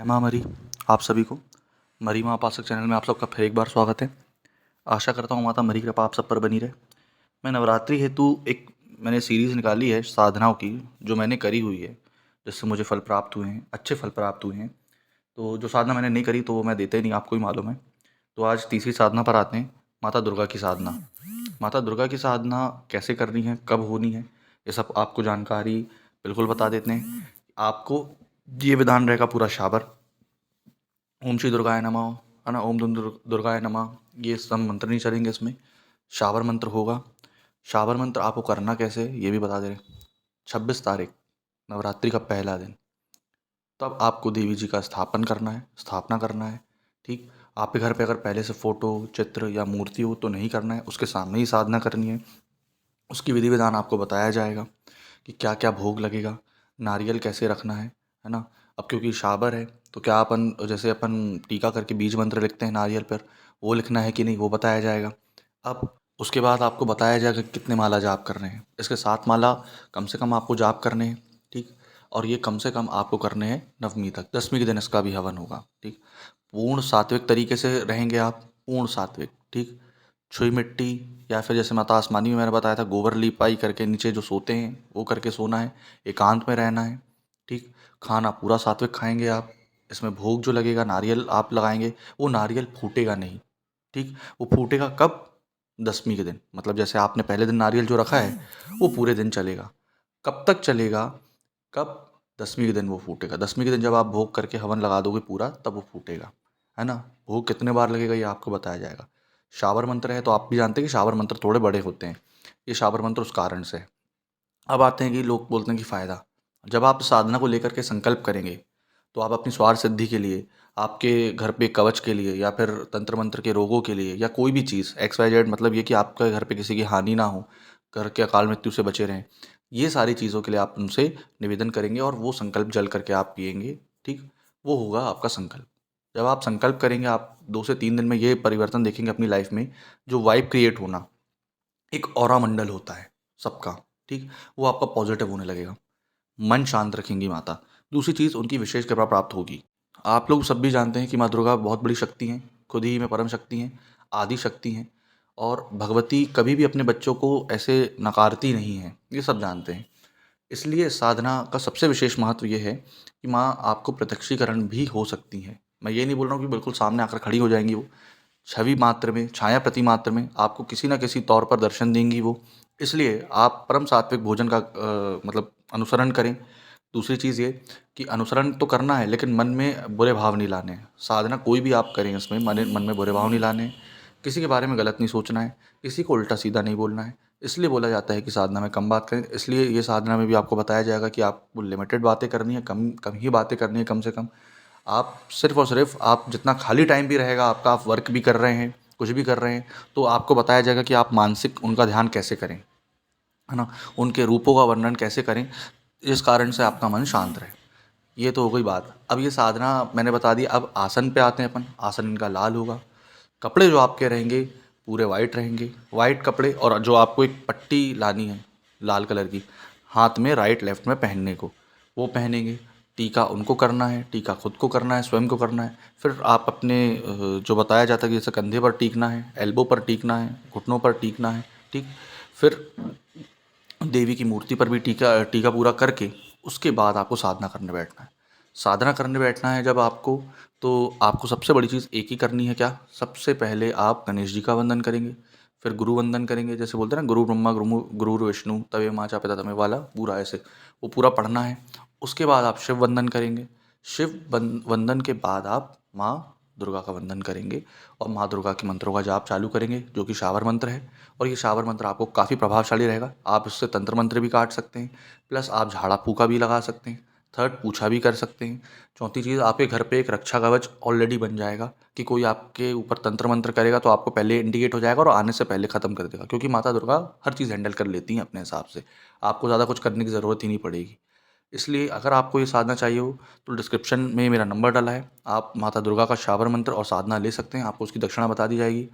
जय माँ मरी। आप सभी को मरी माँ उपासक चैनल में आप सबका फिर एक बार स्वागत है। आशा करता हूँ माता मरी कृपा आप सब पर बनी रहे। मैं नवरात्रि हेतु एक मैंने सीरीज़ निकाली है साधनाओं की, जो मैंने करी हुई है, जिससे मुझे फल प्राप्त हुए हैं, अच्छे फल प्राप्त हुए हैं। तो जो साधना मैंने नहीं करी तो वो मैं देता ही नहीं, आपको ही मालूम है। तो आज तीसरी साधना पर आते हैं, माता दुर्गा की साधना। माता दुर्गा की साधना कैसे करनी है, कब होनी है, ये सब आपको जानकारी बिल्कुल बता देते हैं। आपको ये विधान रहेगा पूरा शाबर, ओम श्री दुर्गाय नमः, है ना, ओम दुर्गाय नमः, ये सब मंत्र नहीं चलेंगे इसमें। शाबर मंत्र होगा। शाबर मंत्र आपको करना कैसे ये भी बता दे रहे हैं। 26 तारीख नवरात्रि का पहला दिन, तब आपको देवी जी का स्थापना करना है। ठीक। आपके घर पे अगर पहले से फोटो चित्र या मूर्ति हो तो नहीं करना है, उसके सामने ही साधना करनी है। उसकी विधि विधान आपको बताया जाएगा कि क्या क्या भोग लगेगा, नारियल कैसे रखना है ना। अब क्योंकि शाबर है तो क्या अपन जैसे अपन टीका करके बीज मंत्र लिखते हैं नारियल पर, वो लिखना है कि नहीं वो बताया जाएगा। अब उसके बाद आपको बताया जाएगा कि कितने माला जाप करने हैं। इसके 7 माला कम से कम आपको जाप करने हैं। ठीक। और ये कम से कम आपको करने हैं नवमी तक, 10वीं के दिन इसका भी हवन होगा। ठीक। पूर्ण सात्विक तरीके से रहेंगे आप, पूर्ण सात्विक। ठीक। छुई मिट्टी या फिर जैसे माता आसमानी में मैंने बताया था गोबर लीपाई करके नीचे जो सोते हैं वो करके सोना है। एकांत में रहना है। ठीक। खाना पूरा सात्विक खाएंगे आप। इसमें भोग जो लगेगा नारियल आप लगाएंगे, वो नारियल फूटेगा नहीं। ठीक। वो फूटेगा कब? 10वीं के दिन, मतलब जैसे आपने पहले दिन नारियल जो रखा है वो पूरे दिन चलेगा। कब तक चलेगा? कब? 10वीं के दिन वो फूटेगा। 10वीं के दिन जब आप भोग करके हवन लगा दोगे पूरा, तब वो फूटेगा, है ना। भोग कितने बार लगेगा ये आपको बताया जाएगा। शाबर मंत्र है तो आप भी जानते हैं कि शाबर मंत्र थोड़े बड़े होते हैं। ये शाबर मंत्र उस कारण से है। अब आते हैं कि लोग बोलते हैं कि फ़ायदा, जब आप साधना को लेकर के संकल्प करेंगे तो आप अपनी स्वार्थ सिद्धि के लिए, आपके घर पे कवच के लिए, या फिर तंत्र मंत्र के रोगों के लिए, या कोई भी चीज़ XYZ, मतलब ये कि आपके घर पे किसी की हानि ना हो, घर के अकाल मृत्यु से बचे रहें, ये सारी चीज़ों के लिए आप उनसे निवेदन करेंगे और वो संकल्प जल करके आप पिएंगे। ठीक। वो होगा आपका संकल्प। जब आप संकल्प करेंगे, आप 2 से 3 दिन में ये परिवर्तन देखेंगे अपनी लाइफ में। जो वाइब क्रिएट होना, एक ऑरा मंडल होता है सबका। ठीक। वो आपका पॉजिटिव होने लगेगा। मन शांत रखेंगी माता। दूसरी चीज़, उनकी विशेष कृपा प्राप्त होगी। आप लोग सब भी जानते हैं कि माँ दुर्गा बहुत बड़ी शक्ति हैं, खुद ही में परम शक्ति हैं, आदि शक्ति हैं। और भगवती कभी भी अपने बच्चों को ऐसे नकारती नहीं हैं, ये सब जानते हैं। इसलिए साधना का सबसे विशेष महत्व ये है कि माँ आपको प्रत्यक्षीकरण भी हो सकती हैं। मैं ये नहीं बोल रहा हूँ कि बिल्कुल सामने आकर खड़ी हो जाएंगी वो, छवि मात्र में, छाया प्रति मात्र में आपको किसी न किसी तौर पर दर्शन देंगी वो। इसलिए आप परम सात्विक भोजन का मतलब अनुसरण करें। दूसरी चीज़ ये कि अनुसरण तो करना है लेकिन मन में बुरे भाव नहीं लाने हैं। साधना कोई भी आप करें, इसमें मन में बुरे भाव नहीं लाने हैं। किसी के बारे में गलत नहीं सोचना है, किसी को उल्टा सीधा नहीं बोलना है। इसलिए बोला जाता है कि साधना में कम बात करें। इसलिए ये साधना में भी आपको बताया जाएगा कि आपको लिमिटेड बातें करनी है, कम कम ही बातें करनी है, कम से कम। आप सिर्फ़ और सिर्फ़ आप जितना खाली टाइम भी रहेगा आपका, आप वर्क भी कर रहे हैं, कुछ भी कर रहे हैं, तो आपको बताया जाएगा कि आप मानसिक उनका ध्यान कैसे करें, है ना? उनके रूपों का वर्णन कैसे करें, जिस कारण से आपका मन शांत रहे। ये तो हो गई बात। अब ये साधना मैंने बता दी, अब आसन पे आते हैं अपन। आसन इनका लाल होगा। कपड़े जो आपके रहेंगे पूरे वाइट रहेंगे, वाइट कपड़े। और जो आपको एक पट्टी लानी है लाल कलर की, हाथ में राइट लेफ्ट में पहनने को, वो पहनेंगे। टीका उनको करना है, टीका खुद को करना है, स्वयं को करना है। फिर आप अपने जो बताया जाता है कि जैसे कंधे पर टीकना है, एल्बो पर टीकना है, घुटनों पर टीकना है। ठीक। फिर देवी की मूर्ति पर भी टीका टीका पूरा करके उसके बाद आपको साधना करने बैठना है। साधना करने बैठना है जब आपको, तो आपको सबसे बड़ी चीज़ एक ही करनी है। क्या? सबसे पहले आप गणेश जी का वंदन करेंगे, फिर गुरु वंदन करेंगे। जैसे बोलते हैं ना, गुरु ब्रह्मा गुरु विष्णु तवे माचा पिता तमें वाला, पूरा ऐसे वो पूरा पढ़ना है। उसके बाद आप शिव वंदन करेंगे। वंदन के बाद आप माँ दुर्गा का वंदन करेंगे और माँ दुर्गा के मंत्रों का जाप चालू करेंगे, जो कि शावर मंत्र है। और ये शावर मंत्र आपको काफ़ी प्रभावशाली रहेगा। आप इससे तंत्र मंत्र भी काट सकते हैं, प्लस आप झाड़ा फूका भी लगा सकते हैं, थर्ड पूछा भी कर सकते हैं। चौथी चीज़, आपके घर पे एक रक्षा कवच ऑलरेडी बन जाएगा कि कोई आपके ऊपर तंत्र मंत्र करेगा तो आपको पहले इंडिकेट हो जाएगा और आने से पहले ख़त्म कर देगा, क्योंकि माता दुर्गा हर चीज़ हैंडल कर लेती हैं अपने हिसाब से। आपको ज़्यादा कुछ करने की ज़रूरत ही नहीं पड़ेगी। इसलिए अगर आपको ये साधना चाहिए हो तो डिस्क्रिप्शन में मेरा नंबर डला है, आप माता दुर्गा का शावर मंत्र और साधना ले सकते हैं। आपको उसकी दक्षिणा बता दी जाएगी।